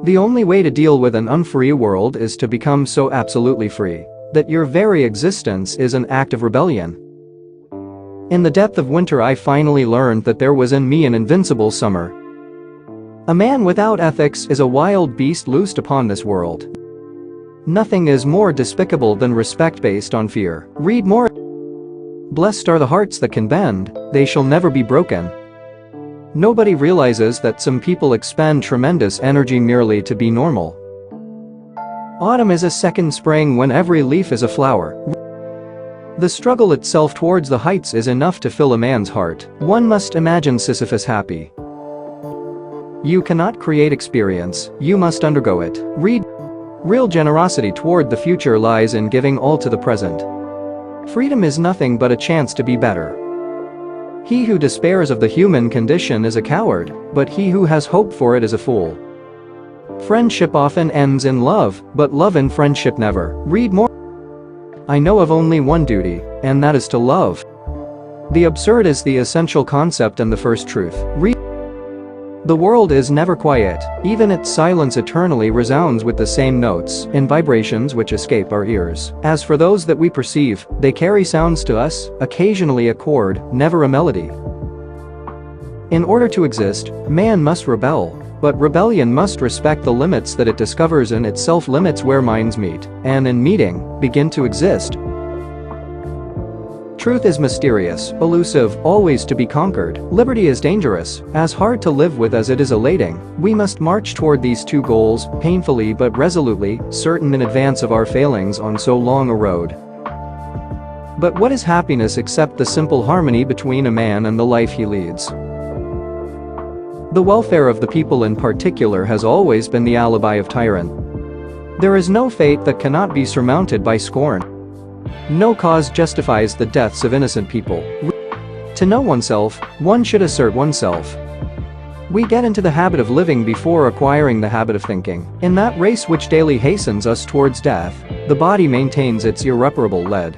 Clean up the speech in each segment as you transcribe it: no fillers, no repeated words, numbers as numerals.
The only way to deal with an unfree world is to become so absolutely free that your very existence is an act of rebellion. In the depth of winter I finally learned that there was in me an invincible summer. A man without ethics is a wild beast loosed upon this world. Nothing is more despicable than respect based on fear. Read more. Blessed are the hearts that can bend, they shall never be broken. Nobody realizes that some people expend tremendous energy merely to be normal. Autumn is a second spring when every leaf is a flower. The struggle itself towards the heights is enough to fill a man's heart. One must imagine Sisyphus happy. You cannot create experience, you must undergo it. Read. Real generosity toward the future lies in giving all to the present. Freedom is nothing but a chance to be better. He who despairs of the human condition is a coward, but he who has hope for it is a fool. Friendship often ends in love, but love and friendship never. Read more. I know of only one duty, and that is to love. The absurd is the essential concept and the first truth. Read. The world is never quiet, even its silence eternally resounds with the same notes and vibrations which escape our ears. As for those that we perceive, they carry sounds to us, occasionally a chord, never a melody. In order to exist, man must rebel, but rebellion must respect the limits that it discovers in itself, limits where minds meet, and in meeting, begin to exist. Truth is mysterious, elusive, always to be conquered. Liberty is dangerous, as hard to live with as it is elating. We must march toward these two goals, painfully but resolutely, certain in advance of our failings on so long a road. But what is happiness except the simple harmony between a man and the life he leads? The welfare of the people in particular has always been the alibi of tyrant. There is no fate that cannot be surmounted by scorn. No cause justifies the deaths of innocent people. To know oneself, one should assert oneself. We get into the habit of living before acquiring the habit of thinking. In that race which daily hastens us towards death, the body maintains its irreparable lead.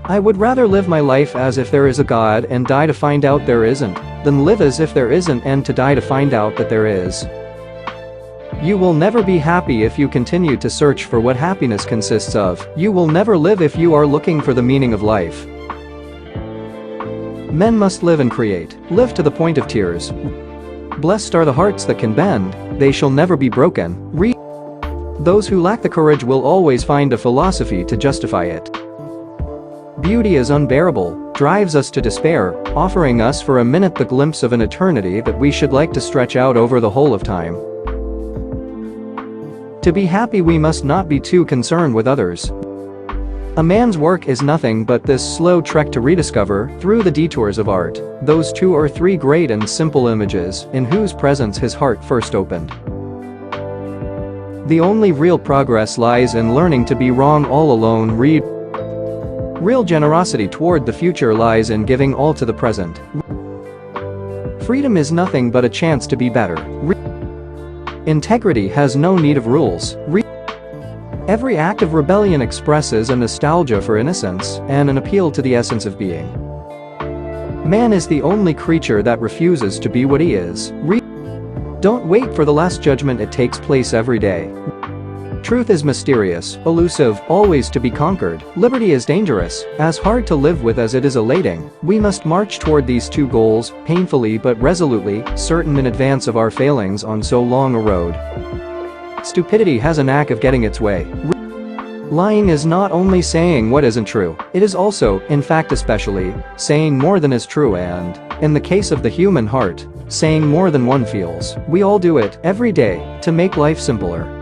I would rather live my life as if there is a God and die to find out there isn't, than live as if there isn't and to die to find out that there is. You will never be happy if you continue to search for what happiness consists of. You will never live if you are looking for the meaning of life. Men must live and create, live to the point of tears. Blessed are the hearts that can bend, they shall never be broken. Read. Those who lack the courage will always find a philosophy to justify it. Beauty is unbearable, drives us to despair, offering us for a minute the glimpse of an eternity that we should like to stretch out over the whole of time. To be happy we must not be too concerned with others. A man's work is nothing but this slow trek to rediscover, through the detours of art, those 2 or 3 great and simple images in whose presence his heart first opened. The only real progress lies in learning to be wrong all alone. Read. Real generosity toward the future lies in giving all to the present. Freedom is nothing but a chance to be better. Integrity has no need of rules. Every act of rebellion expresses a nostalgia for innocence and an appeal to the essence of being. Man is the only creature that refuses to be what he is. Don't wait for the last judgment, it takes place every day. Truth is mysterious, elusive, always to be conquered. Liberty is dangerous, as hard to live with as it is elating. We must march toward these two goals, painfully but resolutely, certain in advance of our failings on so long a road. Stupidity has a knack of getting its way. Lying is not only saying what isn't true, it is also, in fact especially, saying more than is true and, in the case of the human heart, saying more than one feels. We all do it, every day, to make life simpler.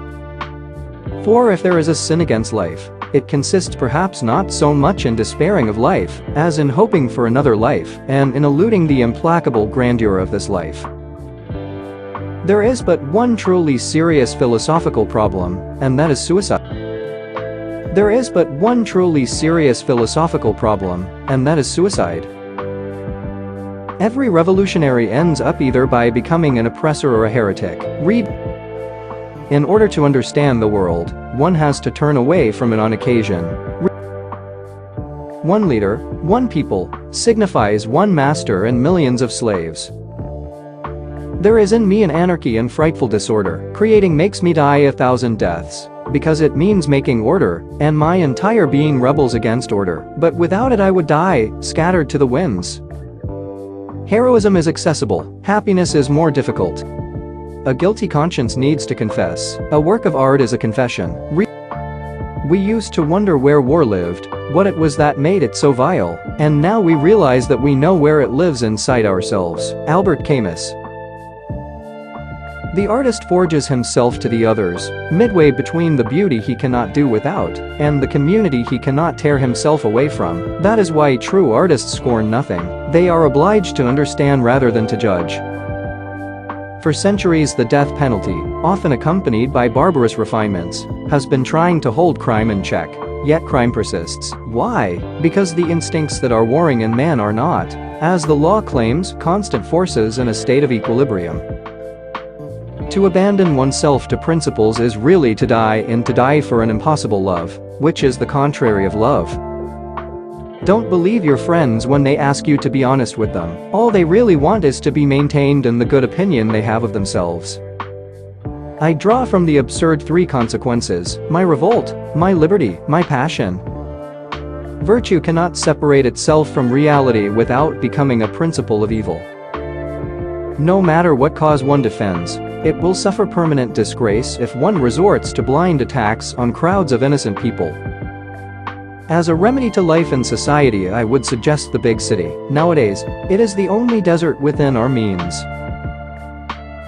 For if there is a sin against life, it consists perhaps not so much in despairing of life, as in hoping for another life, and in eluding the implacable grandeur of this life. There is but one truly serious philosophical problem, and that is suicide. There is but one truly serious philosophical problem, and that is suicide. Every revolutionary ends up either by becoming an oppressor or a heretic. Read. In order to understand the world, one has to turn away from it on occasion. One leader, one people, signifies one master and millions of slaves. There is in me an anarchy and frightful disorder. Creating makes me die 1,000 deaths. Because it means making order, and my entire being rebels against order. But without it I would die, scattered to the winds. Heroism is accessible, happiness is more difficult. A guilty conscience needs to confess. A work of art is a confession. We used to wonder where war lived, what it was that made it so vile, and now we realize that we know where it lives inside ourselves. Albert Camus. The artist forges himself to the others, midway between the beauty he cannot do without, and the community he cannot tear himself away from. That is why true artists scorn nothing. They are obliged to understand rather than to judge. For centuries the death penalty, often accompanied by barbarous refinements, has been trying to hold crime in check. Yet crime persists. Why? Because the instincts that are warring in man are not, as the law claims, constant forces in a state of equilibrium. To abandon oneself to principles is really to die, and to die for an impossible love, which is the contrary of love. Don't believe your friends when they ask you to be honest with them. All they really want is to be maintained in the good opinion they have of themselves. I draw from the absurd three consequences: my revolt, my liberty, my passion. Virtue cannot separate itself from reality without becoming a principle of evil. No matter what cause one defends, it will suffer permanent disgrace if one resorts to blind attacks on crowds of innocent people. As a remedy to life and society, I would suggest the big city. Nowadays, it is the only desert within our means.